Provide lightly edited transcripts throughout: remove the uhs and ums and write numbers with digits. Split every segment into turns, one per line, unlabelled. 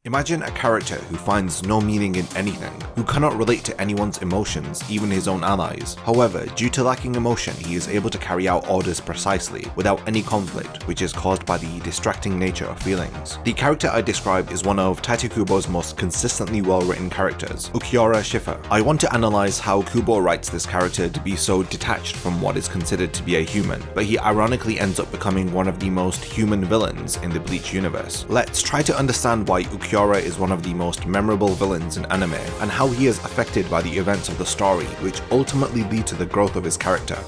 Imagine a character who finds no meaning in anything, who cannot relate to anyone's emotions, even his own allies. However, due to lacking emotion, he is able to carry out orders precisely, without any conflict, which is caused by the distracting nature of feelings. The character I described is one of Tite Kubo's most consistently well-written characters, Ulquiorra Cifer. I want to analyze how Kubo writes this character to be so detached from what is considered to be a human, but he ironically ends up becoming one of the most human villains in the Bleach universe. Let's try to understand why Ulquiorra is one of the most memorable villains in anime, and how he is affected by the events of the story, which ultimately lead to the growth of his character.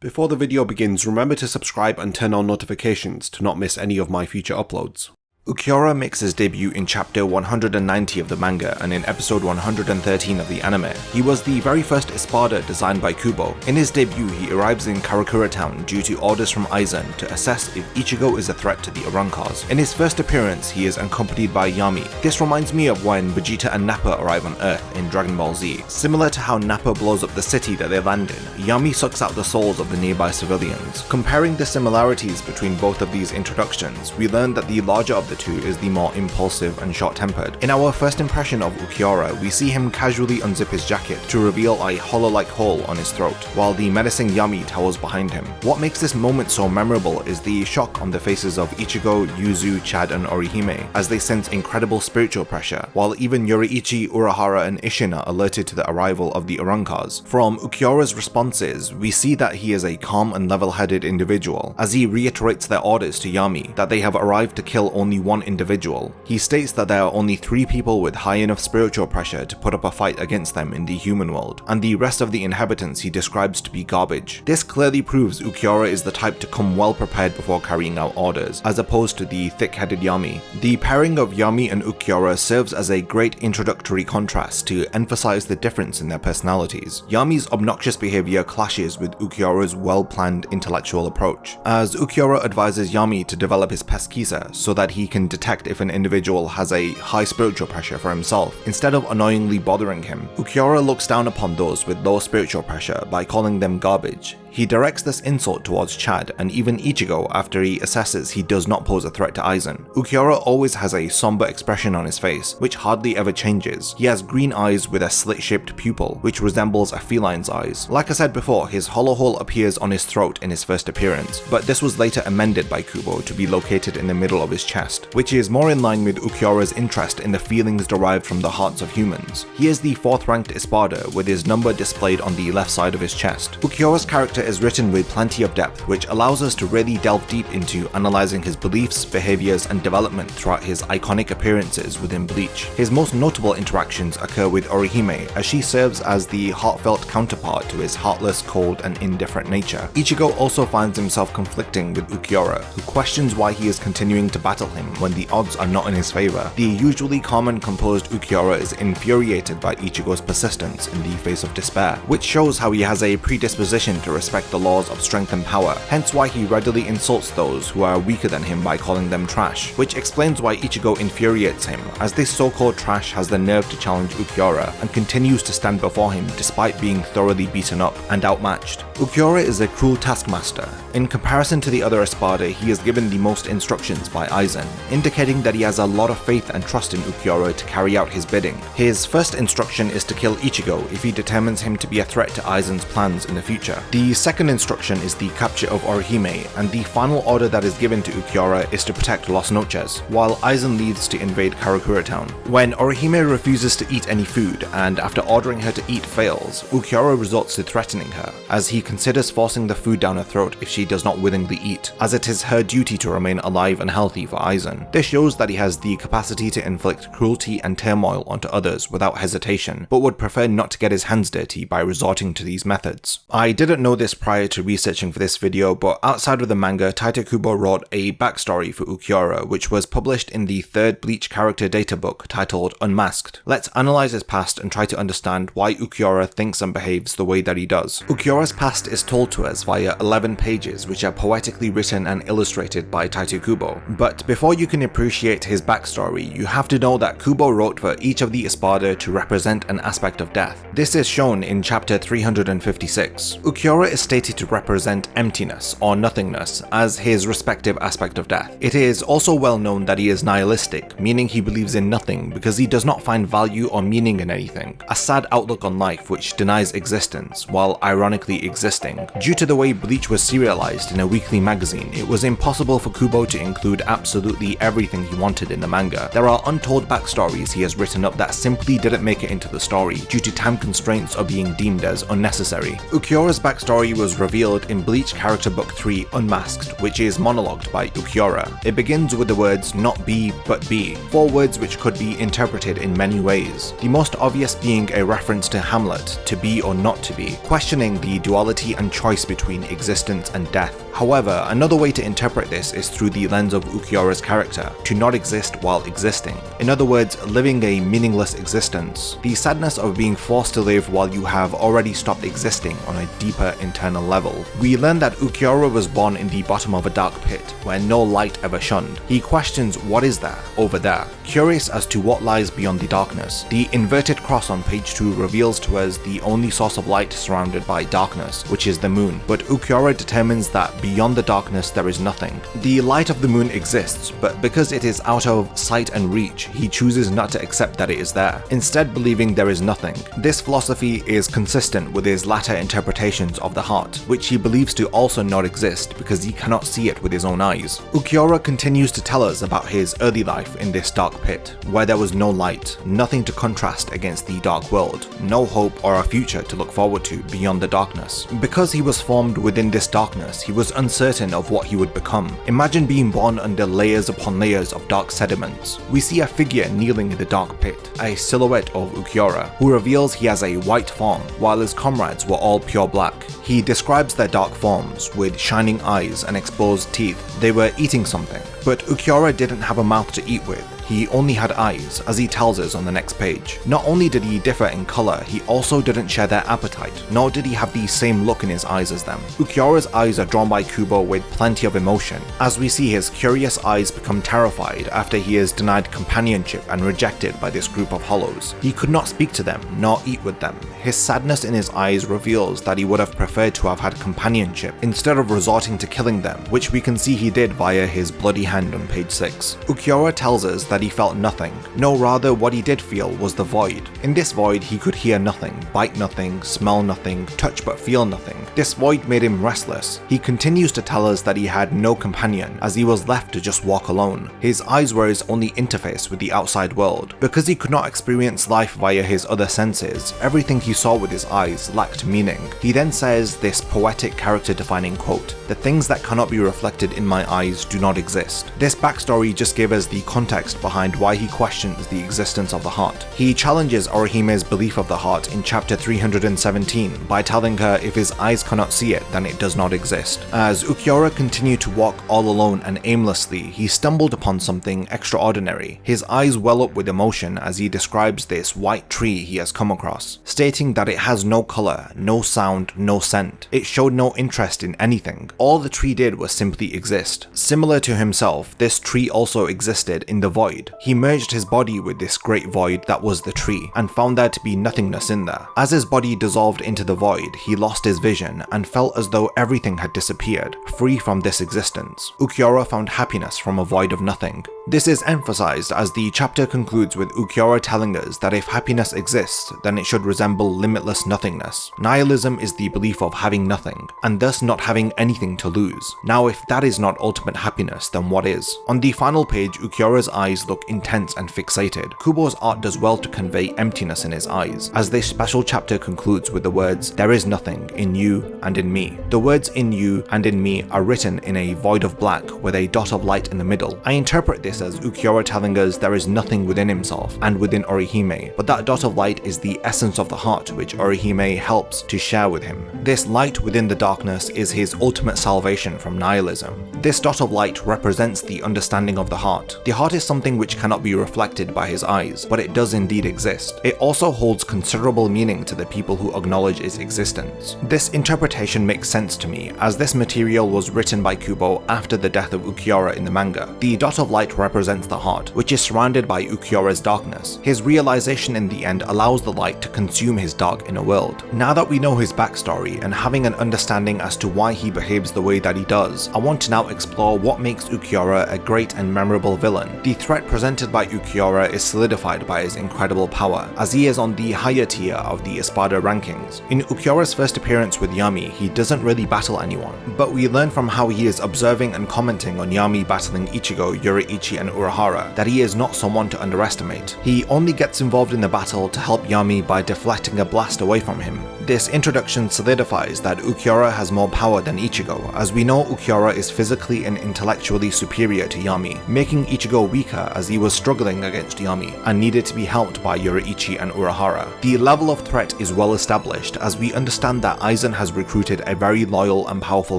Before the video begins, remember to subscribe and turn on notifications to not miss any of my future uploads. Ulquiorra makes his debut in chapter 190 of the manga and in episode 113 of the anime. He was the very first espada designed by Kubo. In his debut, he arrives in Karakura town due to orders from Aizen to assess if Ichigo is a threat to the Arrancars. In his first appearance, he is accompanied by Yami. This reminds me of when Vegeta and Nappa arrive on Earth in Dragon Ball Z. Similar to how Nappa blows up the city that they land in, Yami sucks out the souls of the nearby civilians. Comparing the similarities between both of these introductions, we learn that the larger of the two is the more impulsive and short-tempered. In our first impression of Ulquiorra, we see him casually unzip his jacket to reveal a hollow-like hole on his throat, while the menacing Yami towers behind him. What makes this moment so memorable is the shock on the faces of Ichigo, Yuzu, Chad, and Orihime, as they sense incredible spiritual pressure, while even Yoriichi, Urahara, and Isshin are alerted to the arrival of the Arrancars. From Ulquiorra's responses, we see that he is a calm and level-headed individual, as he reiterates their orders to Yami that they have arrived to kill only one individual. He states that there are only 3 people with high enough spiritual pressure to put up a fight against them in the human world, and the rest of the inhabitants he describes to be garbage. This clearly proves Ulquiorra is the type to come well prepared before carrying out orders, as opposed to the thick-headed Yami. The pairing of Yami and Ulquiorra serves as a great introductory contrast to emphasize the difference in their personalities. Yami's obnoxious behavior clashes with Ulquiorra's well-planned intellectual approach, as Ulquiorra advises Yami to develop his pesquisa so that he can detect if an individual has a high spiritual pressure for himself, instead of annoyingly bothering him. Ulquiorra looks down upon those with low spiritual pressure by calling them garbage. He directs this insult towards Chad and even Ichigo after he assesses he does not pose a threat to Aizen. Ulquiorra always has a somber expression on his face, which hardly ever changes. He has green eyes with a slit-shaped pupil, which resembles a feline's eyes. Like I said before, his hollow hole appears on his throat in his first appearance, but this was later amended by Kubo to be located in the middle of his chest, which is more in line with Ulquiorra's interest in the feelings derived from the hearts of humans. He is the 4th ranked espada, with his number displayed on the left side of his chest. Ulquiorra's character is written with plenty of depth, which allows us to really delve deep into analyzing his beliefs, behaviors, and development throughout his iconic appearances within Bleach. His most notable interactions occur with Orihime, as she serves as the heartfelt counterpart to his heartless, cold, and indifferent nature. Ichigo also finds himself conflicting with Ulquiorra, who questions why he is continuing to battle him when the odds are not in his favor. The usually calm and composed Ulquiorra is infuriated by Ichigo's persistence in the face of despair, which shows how he has a predisposition to respect the laws of strength and power, hence why he readily insults those who are weaker than him by calling them trash, which explains why Ichigo infuriates him, as this so-called trash has the nerve to challenge Ulquiorra and continues to stand before him despite being thoroughly beaten up and outmatched. Ulquiorra is a cruel taskmaster. In comparison to the other espada, he is given the most instructions by Aizen, indicating that he has a lot of faith and trust in Ulquiorra to carry out his bidding. His first instruction is to kill Ichigo if he determines him to be a threat to Aizen's plans in the future. The second instruction is the capture of Orihime, and the final order that is given to Ulquiorra is to protect Las Noches, while Aizen leads to invade Karakura town. When Orihime refuses to eat any food, and after ordering her to eat fails, Ulquiorra resorts to threatening her, as he considers forcing the food down her throat if she does not willingly eat, as it is her duty to remain alive and healthy for Aizen. This shows that he has the capacity to inflict cruelty and turmoil onto others without hesitation, but would prefer not to get his hands dirty by resorting to these methods. I didn't know this prior to researching for this video, but outside of the manga, Tite Kubo wrote a backstory for Ulquiorra, which was published in the 3rd Bleach character data book titled Unmasked. Let's analyze his past and try to understand why Ulquiorra thinks and behaves the way that he does. Ulquiorra's past is told to us via 11 pages, which are poetically written and illustrated by Tite Kubo. But before you can appreciate his backstory, you have to know that Kubo wrote for each of the espada to represent an aspect of death. This is shown in chapter 356. Ulquiorra is stated to represent emptiness or nothingness as his respective aspect of death. It is also well known that he is nihilistic, meaning he believes in nothing because he does not find value or meaning in anything, a sad outlook on life which denies existence while ironically existing. Due to the way Bleach was serialized in a weekly magazine, it was impossible for Kubo to include absolutely everything he wanted in the manga. There are untold backstories he has written up that simply didn't make it into the story due to time constraints or being deemed as unnecessary. Ukiyura's backstory was revealed in Bleach Character Book 3 Unmasked, which is monologued by Ulquiorra. It begins with the words "not be, but be," 4 words which could be interpreted in many ways. The most obvious being a reference to Hamlet, to be or not to be, questioning the duality and choice between existence and death. However, another way to interpret this is through the lens of Ulquiorra's character, to not exist while existing. In other words, living a meaningless existence. The sadness of being forced to live while you have already stopped existing on a deeper internal level. We learn that Ulquiorra was born in the bottom of a dark pit, where no light ever shone. He questions what is there, over there, curious as to what lies beyond the darkness. The inverted cross on page 2 reveals to us the only source of light surrounded by darkness, which is the moon, but Ulquiorra determines that beyond the darkness there is nothing. The light of the moon exists, but because it is out of sight and reach, he chooses not to accept that it is there, instead believing there is nothing. This philosophy is consistent with his latter interpretations of the heart, which he believes to also not exist because he cannot see it with his own eyes. Ulquiorra continues to tell us about his early life in this dark pit, where there was no light, nothing to contrast against the dark world, no hope or a future to look forward to beyond the darkness. Because he was formed within this darkness, he was uncertain of what he would become. Imagine being born under layers upon layers of dark sediments. We see a figure kneeling in the dark pit, a silhouette of Ulquiorra, who reveals he has a white form, while his comrades were all pure black. He describes their dark forms with shining eyes and exposed teeth. They were eating something, but Ulquiorra didn't have a mouth to eat with. He only had eyes, as he tells us on the next page. Not only did he differ in colour, he also didn't share their appetite, nor did he have the same look in his eyes as them. Ulquiorra's eyes are drawn by Kubo with plenty of emotion, as we see his curious eyes become terrified after he is denied companionship and rejected by this group of hollows. He could not speak to them, nor eat with them. His sadness in his eyes reveals that he would have preferred to have had companionship instead of resorting to killing them, which we can see he did via his bloody hand on page 6. Ulquiorra tells us that he felt nothing. No, rather what he did feel was the void. In this void he could hear nothing, bite nothing, smell nothing, touch but feel nothing. This void made him restless. He continues to tell us that he had no companion, as he was left to just walk alone. His eyes were his only interface with the outside world. Because he could not experience life via his other senses, everything he saw with his eyes lacked meaning. He then says this poetic character-defining quote, "The things that cannot be reflected in my eyes do not exist." This backstory just gave us the context behind why he questions the existence of the heart. He challenges Orihime's belief of the heart in chapter 317 by telling her if his eyes cannot see it, then it does not exist. As Ulquiorra continued to walk all alone and aimlessly, he stumbled upon something extraordinary. His eyes well up with emotion as he describes this white tree he has come across, stating that it has no colour, no sound, no scent. It showed no interest in anything. All the tree did was simply exist. Similar to himself, this tree also existed in the void. He merged his body with this great void that was the tree, and found there to be nothingness in there. As his body dissolved into the void, he lost his vision and felt as though everything had disappeared, free from this existence. Ulquiorra found happiness from a void of nothing. This is emphasized as the chapter concludes with Ulquiorra telling us that if happiness exists, then it should resemble limitless nothingness. Nihilism is the belief of having nothing, and thus not having anything to lose. Now if that is not ultimate happiness, then what is? On the final page, Ulquiorra's eyes look intense and fixated. Kubo's art does well to convey emptiness in his eyes, as this special chapter concludes with the words, "There is nothing in you and in me." The words "in you" and "in me" are written in a void of black with a dot of light in the middle. I interpret this as Ulquiorra telling us there is nothing within himself and within Orihime, but that dot of light is the essence of the heart which Orihime helps to share with him. This light within the darkness is his ultimate salvation from nihilism. This dot of light represents the understanding of the heart. The heart is something which cannot be reflected by his eyes, but it does indeed exist. exist. It also holds considerable meaning to the people who acknowledge its existence. This interpretation makes sense to me, as this material was written by Kubo after the death of Ulquiorra in the manga. The dot of light represents the heart, which is surrounded by Ulquiorra's darkness. His realization in the end allows the light to consume his dark inner world. Now that we know his backstory and having an understanding as to why he behaves the way that he does, I want to now explore what makes Ulquiorra a great and memorable villain. The threat presented by Ulquiorra is solidified by his incredible power, as he is on the higher tier of the Espada rankings. In Ulquiorra's first appearance with Yami, he doesn't really battle anyone, but we learn from how he is observing and commenting on Yami battling Ichigo, Yoriichi and Urahara that he is not someone to underestimate. He only gets involved in the battle to help Yami by deflecting a blast away from him. This introduction solidifies that Ulquiorra has more power than Ichigo, as we know Ulquiorra is physically and intellectually superior to Yami, making Ichigo weaker as he was struggling against Yami and needed to be helped by Yoriichi and Urahara. The level of threat is well established, as we understand that Aizen has recruited a very loyal and powerful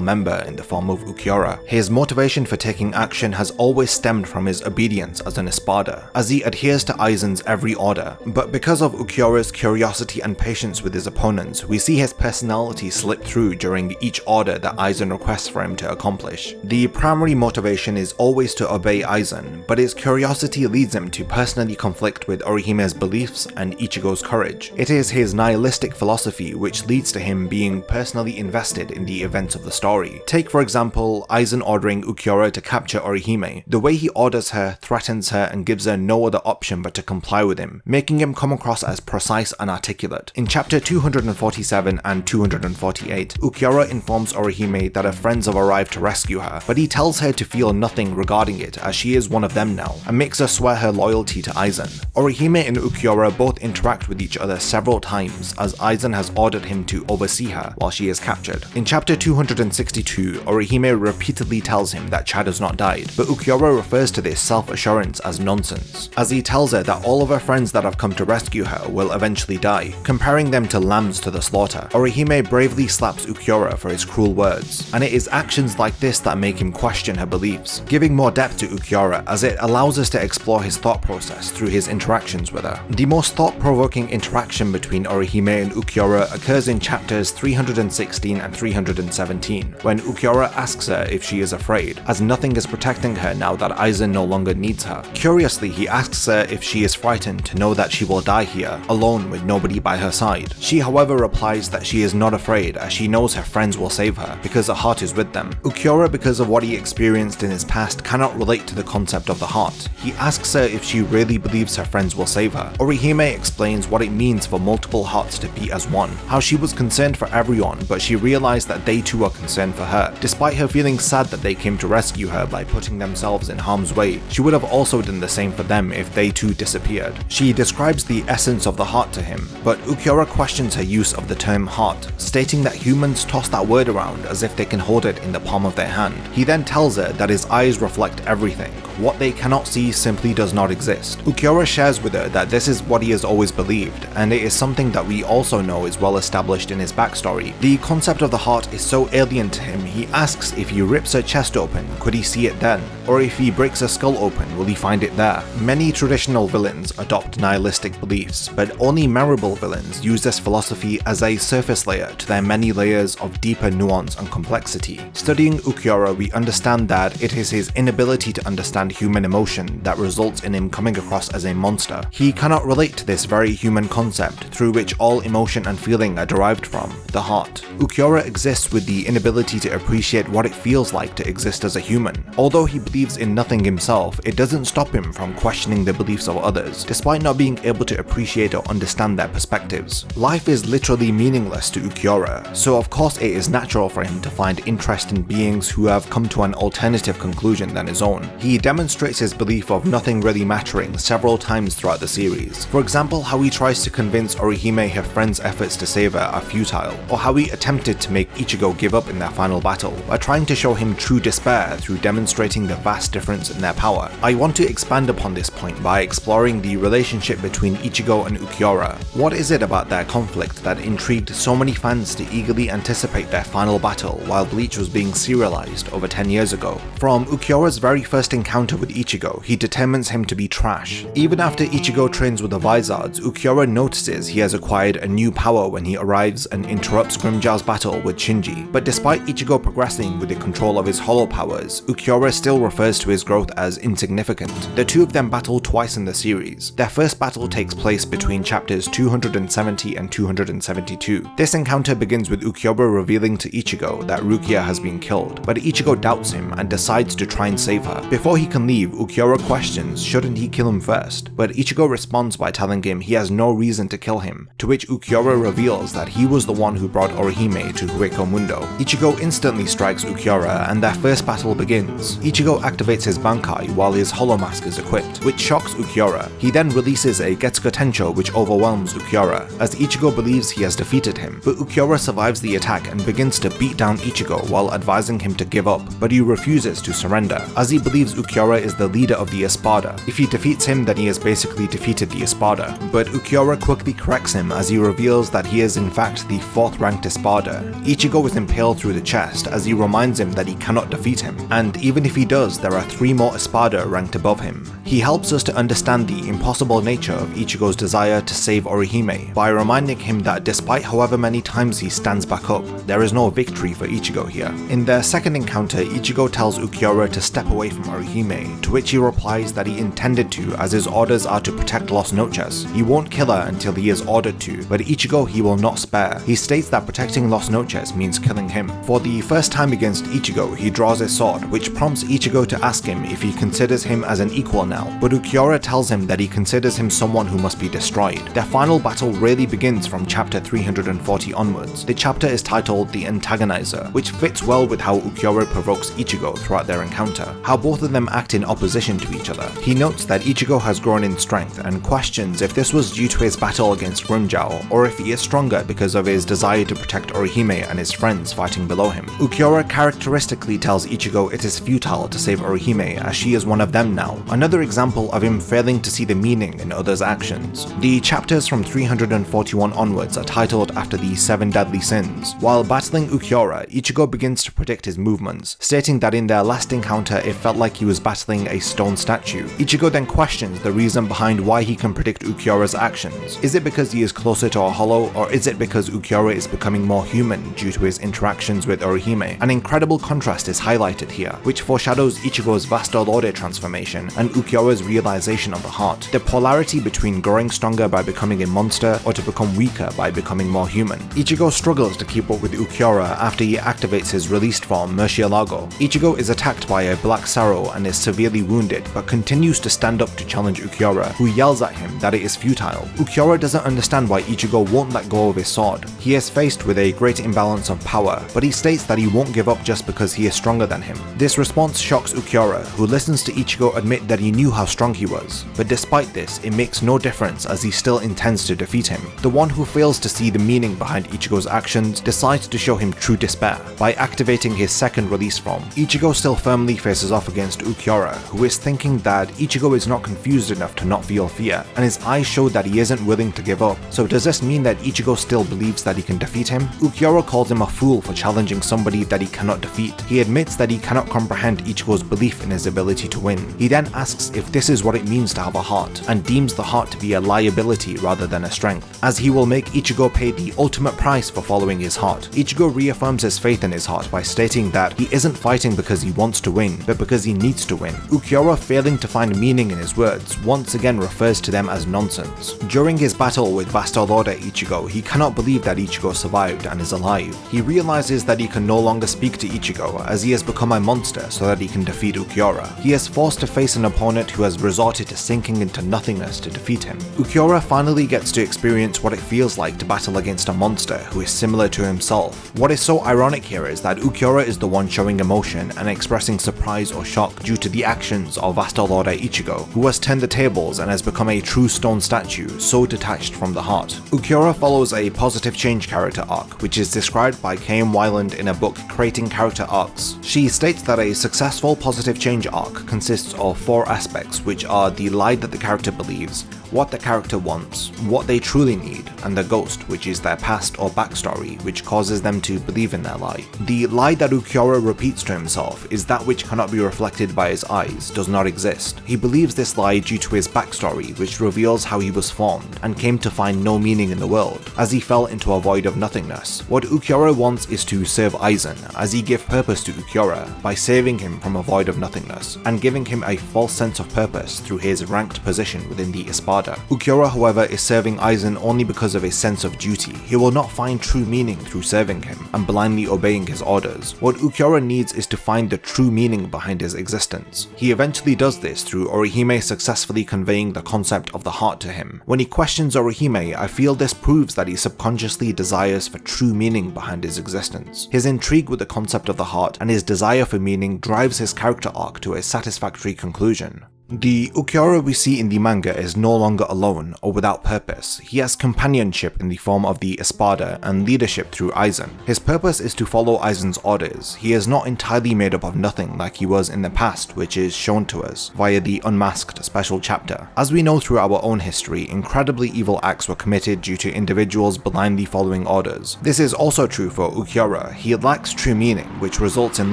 member in the form of Ulquiorra. His motivation for taking action has always stemmed from his obedience as an Espada, as he adheres to Aizen's every order, but because of Ulquiorra's curiosity and patience with his opponents, we see his personality slip through during each order that Aizen requests for him to accomplish. The primary motivation is always to obey Aizen, but his curiosity leads him to personally conflict with Orihime's beliefs and Ichigo's courage. It is his nihilistic philosophy which leads to him being personally invested in the events of the story. Take for example, Aizen ordering Ulquiorra to capture Orihime. The way he orders her, threatens her and gives her no other option but to comply with him, making him come across as precise and articulate. In chapter 247 and 248, Ulquiorra informs Orihime that her friends have arrived to rescue her, but he tells her to feel nothing regarding it as she is one of them now, and makes her swear her loyalty to Aizen. Orihime and Ulquiorra both interact with each other several times, as Aizen has ordered him to oversee her while she is captured. In chapter 262, Orihime repeatedly tells him that Chad has not died, but Ulquiorra refers to this self-assurance as nonsense, as he tells her that all of her friends that have come to rescue her will eventually die, comparing them to lambs to the slaughter. Orihime bravely slaps Ulquiorra for his cruel words, and it is actions like this that make him question her beliefs, giving more depth to Ulquiorra as it allows us to explore his thought process through his interactions with her. The most thought-provoking interaction between Orihime and Ulquiorra occurs in chapters 316 and 317, when Ulquiorra asks her if she is afraid, as nothing is protecting her now that Aizen no longer needs her. Curiously, he asks her if she is frightened to know that she will die here, alone with nobody by her side. She however replies that she is not afraid as she knows her friends will save her because her heart is with them. Ulquiorra, because of what he experienced in his past, cannot relate to the concept of the heart. He asks her if she really believes her friends will save her. Orihime explains what it means for multiple hearts to beat as one, how she was concerned for everyone but she realized that they too are concerned for her. Despite her feeling sad that they came to rescue her by putting themselves in harm's way, she would have also done the same for them if they too disappeared. She describes the essence of the heart to him, but Ulquiorra questions her use of the term heart, stating that humans toss that word around as if they can hold it in the palm of their hand. He then tells her that his eyes reflect everything. What they cannot see simply does not exist. Ulquiorra shares with her that this is what he has always believed, and it is something that we also know is well established in his backstory. The concept of the heart is so alien to him, he asks if he rips her chest open, could he see it then? Or if he breaks her skull open, will he find it there? Many traditional villains adopt nihilistic beliefs, but only memorable villains use this philosophy as a surface layer to their many layers of deeper nuance and complexity. Studying Ulquiorra, we understand that it is his inability to understand human emotion that results in him coming across as a monster. He cannot relate to this very human concept through which all emotion and feeling are derived from, the heart. Ulquiorra exists with the inability to appreciate what it feels like to exist as a human. Although he believes in nothing himself, it doesn't stop him from questioning the beliefs of others, despite not being able to appreciate or understand their perspectives. Life is literally meaningless to Ulquiorra, so of course it is natural for him to find interest in beings who have come to an alternative conclusion than his own. He demonstrates his belief of nothing really mattering several times throughout the series. For example, how he tries to convince Orihime her friend's efforts to save her are futile, or how he attempted to make Ichigo give up in their final battle by trying to show him true despair through demonstrating the vast difference in their power. I want to expand upon this point by exploring the relationship between Ichigo and Ulquiorra. What is it about their conflict that intrigued so many fans to eagerly anticipate their final battle while Bleach was being serialized over 10 years ago? From Ulquiorra's very first encounter with Ichigo, he determines him to be trash. Even after Ichigo trains with the Vizards, Ulquiorra notices he has acquired a new power when he arrives and interrupts Grimmjow's battle with Shinji, but despite Ichigo progressing with the control of his hollow powers, Ulquiorra still refers to his growth as insignificant. The two of them battle twice in the series. Their first battle takes place between chapters 270 and 272. This encounter begins with Ulquiorra revealing to Ichigo that Rukia has been killed, but Ichigo doubts him and decides to try and save her. Before he can leave, Ulquiorra questions shouldn't he kill him first, but Ichigo responds by telling him he has no reason to kill him, to which Ulquiorra reveals that he was the one who brought Orihime to Hueco Mundo. Ichigo instantly strikes Ulquiorra and their first battle begins. Ichigo activates his Bankai while his Hollow Mask is equipped, which shocks Ulquiorra. He then releases a Getsuga Tencho which overwhelms Ulquiorra, as Ichigo believes he has defeated him, but Ulquiorra survives the attack and begins to beat down Ichigo while advising him to give up, but he refuses to surrender, as he believes Ulquiorra is the leader of the Espada. If he defeats him, then he has basically defeated the Espada, but Ulquiorra quickly corrects him as he reveals that he is in fact the 4th ranked Espada. Ichigo is impaled through the chest as he reminds him that he cannot defeat him, and even if he does, there are 3 more Espada ranked above him. He helps us to understand the impossible nature of Ichigo's desire to save Orihime by reminding him that despite however many times he stands back up, there is no victory for Ichigo here. In their second encounter, Ichigo tells Ulquiorra to step away from Orihime, to which he replies that he intended to, as his orders are to protect Los Noches. He won't kill her until he is ordered to, but Ichigo he will not spare. He states that protecting Los Noches means killing him. For the first time against Ichigo, he draws his sword, which prompts Ichigo to ask him if he considers him as an equal now, but Ulquiorra tells him that he considers him someone who must be destroyed. Their final battle really begins from chapter 340 onwards. The chapter is titled The Antagonizer, which fits well with how Ulquiorra provokes Ichigo throughout their encounter, how both of them act in opposition to each other. He notes that Ichigo has grown in strength and questions if this was due to his battle against Grimmjow, or if he is stronger because of his desire to protect Orihime and his friends fighting below him. Ulquiorra characteristically tells Ichigo it is futile to save Orihime as she is one of them now, another example of him failing to see the meaning in others' actions. The chapters from 341 onwards are titled after the 7 deadly sins. While battling Ulquiorra, Ichigo begins to predict his movements, stating that in their last encounter it felt like he was battling a stone statue. Ichigo then questions the reason behind why he can predict Ulquiorra's actions. Is it because he is closer to a hollow, or is it because Ulquiorra is becoming more human due to his interactions with Orihime? An incredible contrast is highlighted here, which foreshadows Ichigo's Vasto Lorde transformation and Ulquiorra's realization of the heart. The polarity between growing stronger by becoming a monster or to become weaker by becoming more human. Ichigo struggles to keep up with Ulquiorra after he activates his released form Murcielago. Ichigo is attacked by a black Sorrow and is severely wounded, but continues to stand up to challenge Ulquiorra, who yells at him that it is futile. Ulquiorra doesn't understand why Ichigo won't let go of his sword. He is faced with a great imbalance of power, but he states that he won't give up just because he is stronger than him. This response shocks Ulquiorra, who listens to Ichigo admit that he knew how strong he was, but despite this, it makes no difference as he still intends to defeat him. The one who fails to see the meaning behind Ichigo's actions decides to show him true despair by activating his second release form. Ichigo still firmly faces off against Ulquiorra, who is thinking that Ichigo is not confused enough to not feel fear, and his eyes show that he isn't willing to give up. So does this mean that Ichigo still believes that he can defeat him? Ulquiorra calls him a fool for challenging somebody that he cannot defeat. He admits that he cannot comprehend Ichigo's belief in his ability to win. He then asks if this is what it means to have a heart, and deems the heart to be a liability rather than a strength, as he will make Ichigo pay the ultimate price for following his heart. Ichigo reaffirms his faith in his heart by stating that he isn't fighting because he wants to win, but because he needs to win. Ulquiorra, failing to find meaning in his words, once again refers to them as nonsense. During his battle with Vasto Lorde Ichigo, he cannot believe that Ichigo survived and is alive. He realizes that he can no longer speak to Ichigo as he has become a monster so that he can defeat Ulquiorra. He is forced to face an opponent who has resorted to sinking into nothingness to defeat him. Ulquiorra finally gets to experience what it feels like to battle against a monster who is similar to himself. What is so ironic here is that Ulquiorra is the one showing emotion and expressing surprise or shock due to the actions of Vasto Lorde Ichigo, who has turned the tables and has become a true stone statue, so detached from the heart. Ulquiorra follows a positive change character arc, which is described by K.M. Weiland in a book Creating Character Arcs. She states that a successful positive change arc consists of 4 aspects, which are the lie that the character believes, what the character wants, what they truly need, and the ghost, which is their past or backstory, which causes them to believe in their lie. The lie that Ulquiorra repeats to himself is that which cannot be reflected by his eyes does not exist. He believes this lie due to his backstory, which reveals how he was formed and came to find no meaning in the world, as he fell into a void of nothingness. What Ulquiorra wants is to serve Aizen, as he gave purpose to Ulquiorra by saving him from a void of nothingness, and giving him a false sense of purpose through his ranked position within the Espada. Ulquiorra, however, is serving Aizen only because of his sense of duty. He will not find true meaning through serving him and blindly obeying his orders. What Ulquiorra needs is to find the true meaning behind his existence. He eventually does this through Orihime successfully conveying the concept of the heart to him. When he questions Orihime, I feel this proves that he subconsciously desires for true meaning behind his existence. His intrigue with the concept of the heart and his desire for meaning drives his character arc to a satisfactory conclusion. The Ulquiorra we see in the manga is no longer alone or without purpose. He has companionship in the form of the Espada and leadership through Aizen. His purpose is to follow Aizen's orders. He is not entirely made up of nothing like he was in the past, which is shown to us via the Unmasked special chapter. As we know through our own history, incredibly evil acts were committed due to individuals blindly following orders. This is also true for Ulquiorra. He lacks true meaning, which results in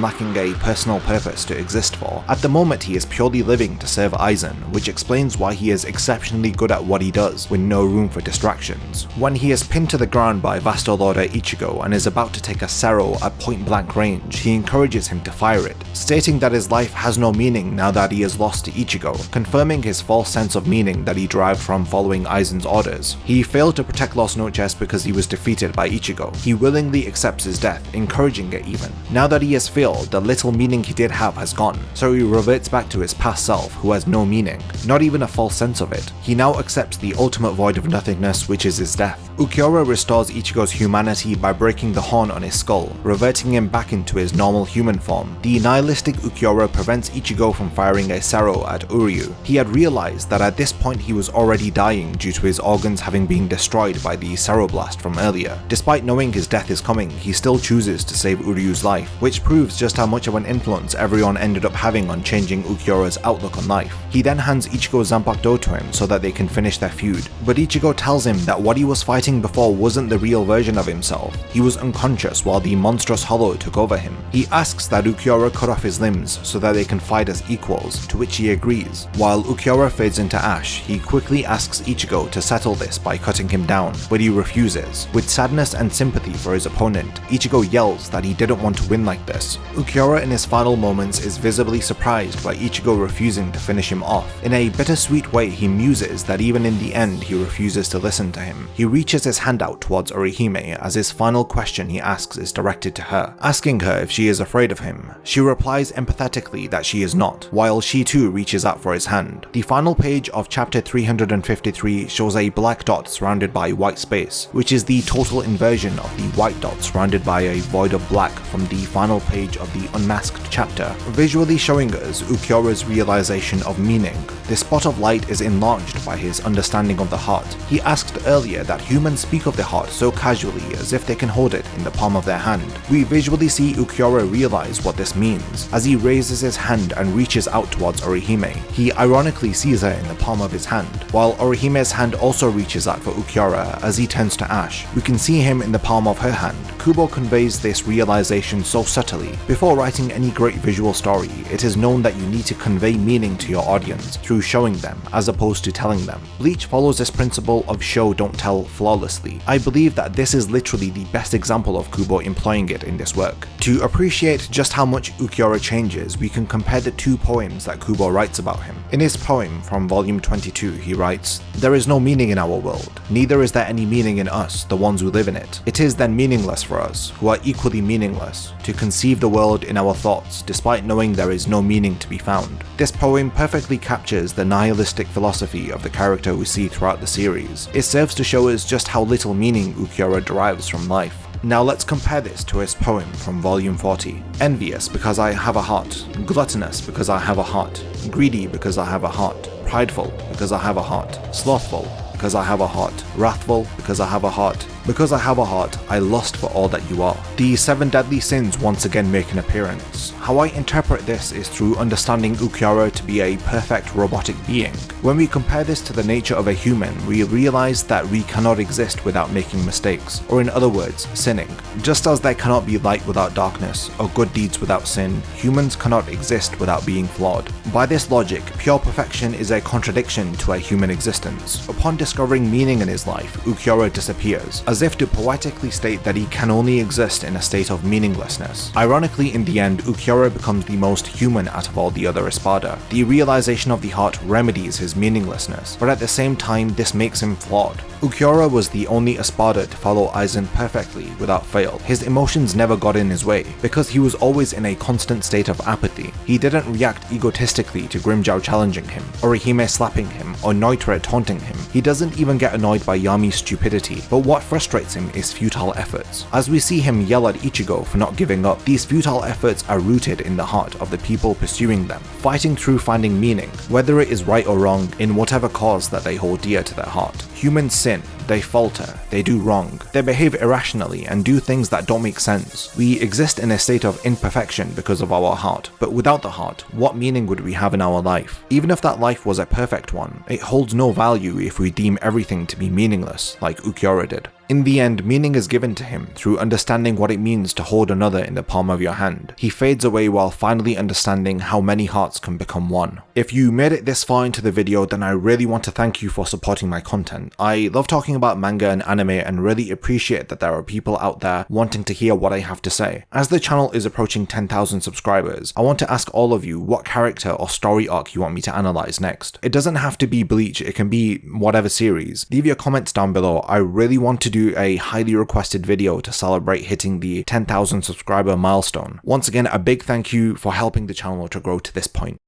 lacking a personal purpose to exist for. At the moment, he is purely living to serve Aizen, which explains why he is exceptionally good at what he does, with no room for distractions. When he is pinned to the ground by Vasto Lord Ichigo and is about to take a Sero at point blank range, he encourages him to fire it, stating that his life has no meaning now that he is lost to Ichigo, confirming his false sense of meaning that he derived from following Aizen's orders. He failed to protect Los Noches because he was defeated by Ichigo. He willingly accepts his death, encouraging it even. Now that he has failed, the little meaning he did have has gone, so he reverts back to his past self, who has no meaning, not even a false sense of it. He now accepts the ultimate void of nothingness, which is his death. Ulquiorra restores Ichigo's humanity by breaking the horn on his skull, reverting him back into his normal human form. The nihilistic Ulquiorra prevents Ichigo from firing a Sero at Uryu. He had realized that at this point he was already dying due to his organs having been destroyed by the Sero blast from earlier. Despite knowing his death is coming, he still chooses to save Uryu's life, which proves just how much of an influence everyone ended up having on changing Ulquiorra's outlook on life. He then hands Ichigo Zanpakuto to him so that they can finish their feud, but Ichigo tells him that what he was fighting before wasn't the real version of himself. He was unconscious while the monstrous hollow took over him. He asks that Ulquiorra cut off his limbs so that they can fight as equals, to which he agrees. While Ulquiorra fades into ash, he quickly asks Ichigo to settle this by cutting him down, but he refuses. With sadness and sympathy for his opponent, Ichigo yells that he didn't want to win like this. Ulquiorra in his final moments is visibly surprised by Ichigo refusing to finish him off. In a bittersweet way, he muses that even in the end he refuses to listen to him. He reaches his hand out towards Orihime as his final question he asks is directed to her, asking her if she is afraid of him. She replies empathetically that she is not, while she too reaches out for his hand. The final page of chapter 353 shows a black dot surrounded by white space, which is the total inversion of the white dot surrounded by a void of black from the final page of the Unmasked chapter, visually showing us Ulquiorra's realization of meaning. This spot of light is enlarged by his understanding of the heart. He asked earlier that humans speak of the heart so casually as if they can hold it in the palm of their hand. We visually see Ulquiorra realize what this means as he raises his hand and reaches out towards Orihime. He ironically sees her in the palm of his hand, while Orihime's hand also reaches out for Ulquiorra as he turns to ash. We can see him in the palm of her hand. Kubo conveys this realization so subtly. Before writing any great visual story, it is known that you need to convey meaning to your audience through showing them as opposed to telling them. Bleach follows this principle of show don't tell flawlessly. I believe that this is literally the best example of Kubo employing it in this work. To appreciate just how much Ulquiorra changes, we can compare the two poems that Kubo writes about him. In his poem from volume 22, he writes, "There is no meaning in our world, neither is there any meaning in us, the ones who live in it. It is then meaningless for us, who are equally meaningless, to conceive the world in our thoughts, despite knowing there is no meaning to be found." This poem perfectly captures the nihilistic philosophy of the character we see throughout the series. It serves to show us just how little meaning Ulquiorra derives from life. Now let's compare this to his poem from volume 40. "Envious because I have a heart, gluttonous because I have a heart, greedy because I have a heart, prideful because I have a heart, slothful because I have a heart, wrathful because I have a heart, Because I have a heart, I lust for all that you are. The 7 deadly sins once again make an appearance. How I interpret this is through understanding Ulquiorra to be a perfect robotic being. When we compare this to the nature of a human, we realize that we cannot exist without making mistakes, or in other words, sinning. Just as there cannot be light without darkness, or good deeds without sin, humans cannot exist without being flawed. By this logic, pure perfection is a contradiction to a human existence. Upon discovering meaning in his life, Ulquiorra disappears, as if to poetically state that he can only exist in a state of meaninglessness. Ironically, in the end, Ulquiorra becomes the most human out of all the other Espada. The realization of the heart remedies his meaninglessness, but at the same time this makes him flawed. Ulquiorra was the only Espada to follow Aizen perfectly without fail. His emotions never got in his way, because he was always in a constant state of apathy. He didn't react egotistically to Grimmjow challenging him, Orihime slapping him, or Neutra taunting him. He doesn't even get annoyed by Yami's stupidity, but what frustrates him is futile efforts. As we see him yell at Ichigo for not giving up, these futile efforts are rooted in the heart of the people pursuing them, fighting through finding meaning, whether it is right or wrong, in whatever cause that they hold dear to their heart. Humans sin, they falter, they do wrong, they behave irrationally and do things that don't make sense. We exist in a state of imperfection because of our heart, but without the heart, what meaning would we have in our life? Even if that life was a perfect one, it holds no value if we deem everything to be meaningless, like Ulquiorra did. In the end, meaning is given to him through understanding what it means to hold another in the palm of your hand. He fades away while finally understanding how many hearts can become one. If you made it this far into the video, then I really want to thank you for supporting my content. I love talking about manga and anime and really appreciate that there are people out there wanting to hear what I have to say. As the channel is approaching 10,000 subscribers, I want to ask all of you what character or story arc you want me to analyze next. It doesn't have to be Bleach, it can be whatever series. Leave your comments down below. I really want to do a highly requested video to celebrate hitting the 10,000 subscriber milestone. Once again, a big thank you for helping the channel to grow to this point.